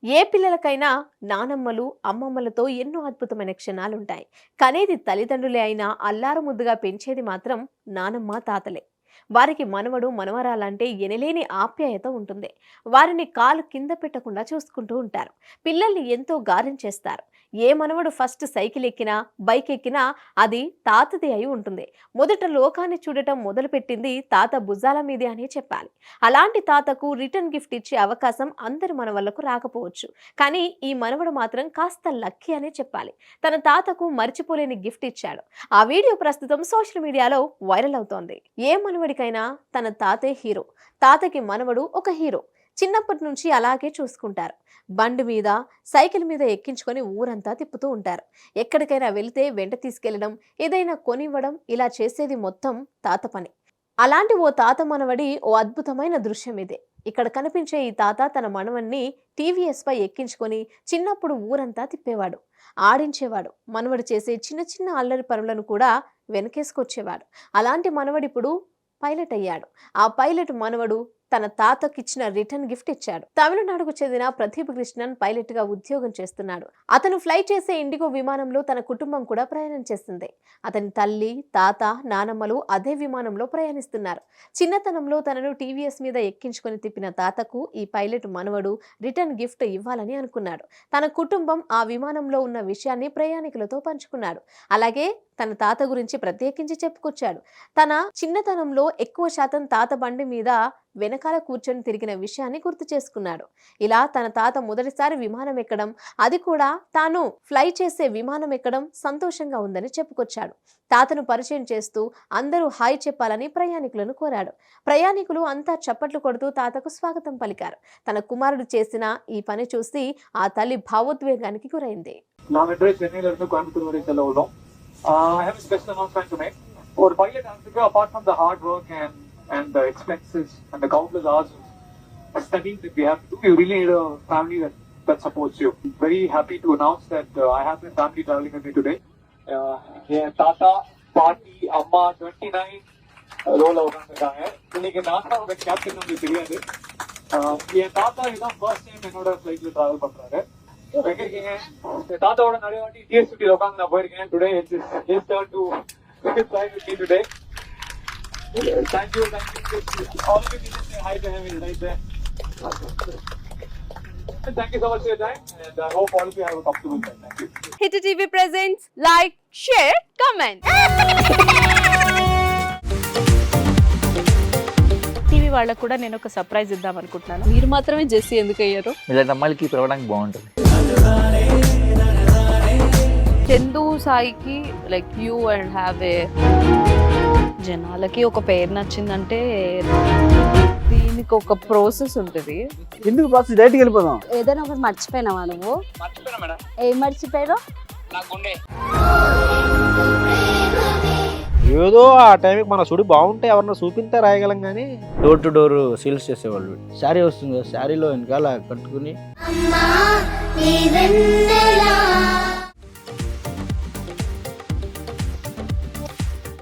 ఏ పిల్లలకైనా నానమ్మలు, అమ్మమ్మలతో ఎన్నో అద్భుతమైన క్షణాలుంటాయి. కనేది తల్లిదండ్రులే అయినా అల్లారు ముద్దుగా పెంచేది మాత్రం నానమ్మ, తాతలే. వారికి మనవడు, మనవరాలంటే ఎనలేని ఆప్యాయత ఉంటుంది. వారిని కాలు కింద పెట్టకుండా చూసుకుంటూ ఉంటారు. పిల్లల్ని ఎంతో గారం చేస్తారు. ఏ మనవడు ఫస్ట్ సైకిల్ ఎక్కినా, బైక్ ఎక్కినా అది తాతది అయి ఉంటుంది. మొదట లోకాన్ని చూడటం మొదలుపెట్టింది తాత భుజాల మీదే అని చెప్పాలి. అలాంటి తాతకు రిటర్న్ గిఫ్ట్ ఇచ్చే అవకాశం అందరి మనవళ్లకు రాకపోవచ్చు. కానీ ఈ మనవడు మాత్రం కాస్త లక్కీ అనే చెప్పాలి. తన తాతకు మర్చిపోలేని గిఫ్ట్ ఇచ్చాడు. ఆ వీడియో ప్రస్తుతం సోషల్ మీడియాలో వైరల్ అవుతోంది. ఏ మనవడికైనా తన తాతే హీరో. తాతకి మనవడు ఒక హీరో. చిన్నప్పటి నుంచి అలాగే చూసుకుంటారు. బండి మీద, సైకిల్ మీద ఎక్కించుకొని ఊరంతా తిప్పుతూ ఉంటారు. ఎక్కడికైనా వెళితే వెంట తీసుకెళ్లడం, ఏదైనా కొనివ్వడం, ఇలా చేసేది మొత్తం తాత పని. అలాంటి ఓ తాత మనవడి ఓ అద్భుతమైన దృశ్యం ఇదే. ఇక్కడ కనిపించే ఈ తాత తన మనవణ్ణి టీవీఎస్ పై ఎక్కించుకొని చిన్నప్పుడు ఊరంతా తిప్పేవాడు, ఆడించేవాడు. మనవడు చేసే చిన్న చిన్న అల్లరి పనులను కూడా వెనకేసుకొచ్చేవాడు. అలాంటి మనవడిప్పుడు పైలట్ అయ్యాడు. ఆ పైలట్ మనవడు తన తాతకిచ్చిన రిటర్న్ గిఫ్ట్ ఇచ్చాడు. తమిళనాడుకు చెందిన ప్రదీప్ కృష్ణన్ పైలట్ గా ఉద్యోగం చేస్తున్నాడు. అతను ఫ్లై చేసే ఇండిగో విమానంలో తన కుటుంబం కూడా ప్రయాణం చేస్తుంది. అతని తల్లి, తాత, నానమ్మలు అదే విమానంలో ప్రయాణిస్తున్నారు. చిన్నతనంలో తనను టీవీఎస్ మీద ఎక్కించుకొని తిప్పిన తాతకు ఈ పైలట్ మనవడు రిటర్న్ గిఫ్ట్ ఇవ్వాలని అనుకున్నాడు. తన కుటుంబం ఆ విమానంలో ఉన్న విషయాన్ని ప్రయాణికులతో పంచుకున్నాడు. అలాగే తన తాత గురించి ప్రత్యేకించి చెప్పుకొచ్చాడు. తన చిన్నతనంలో ఎక్కువ శాతం తాత బండి మీద వెనకాల కూర్చొని తిరిగిన విషయాన్ని గుర్తు చేసుకున్నాడు. ఇలా తన తాత మొదటిసారి విమానం ఎక్కడం, అది కూడా తాను ఫ్లై చేసే విమానం ఎక్కడం సంతోషంగా ఉందని చెప్పుకొచ్చాడు. తాతను పరిచయం చేస్తూ అందరూ హాయ్ చెప్పాలని ప్రయాణికులను కోరాడు. ప్రయాణికులు అంతా చప్పట్లు కొడుతూ తాతకు స్వాగతం పలికారు. తన కుమారుడు చేసిన ఈ పని చూసి ఆ తల్లి భావోద్వేగానికి గురైంది. I have a special announcement to make. For Pilot Africa, apart from the hard work and the expenses and the countless hours of studying that we have to do, you really need a family that supports you. Very happy to announce that I have my family traveling with me today. Yeah, Tata, Party, Amma, 29 roll out on the guy. இன்னைக்கு நான் தான் உங்க captain உங்களுக்கு தெரியாது. என் தாத்தா இதான் first time என்னோட ஃபிளைட்ல travel பண்றாரு. தாத்தாவோட நிறைய வாட்டி டிஎஸ்டி உட்காந்து நான் போயிருக்கேன். Today it's turn to fly with me today. Thank you. All of you can say hi to him right there. Thank you so much for your time, and I hope all of you have a comfortable time. Thank you. Hit TV presents like, share, comment. TV వాళ్ళకు కూడా నేను ఒక surprise ఇద్దాం అనుకుంటున్నాను. మీరు మాత్రమే Jessie ఎందుకు అయ్యారు? ఇలాంటి అమ్మాయిలకి పిలవడానికి బాగుంటుంది. చందు సాయికి like you and have a జనాలకి ఒక పేరు నచ్చిందంటే దీనికి ఒక ప్రాసెస్ ఉంటుంది. ఎందుకు ప్రాసెస్ డైరెక్ట్‌గా వెళ్ళిపోదాం. ఏదైనా ఒకటి మర్చిపోయినావా నువ్వు? మర్చిపోయినా మేడం. ఏం మర్చిపోయావు? నా గుండె. ఏదో ఆ టైంకి మన సుడి బాగుంటే ఎవరన్నా చూపిస్తే రాయగలం కానీ డోర్ టు డోర్ సేల్స్ చేసేవాళ్ళు. శారీ వస్తుంది, శారీలో వెనకాల కట్టుకుని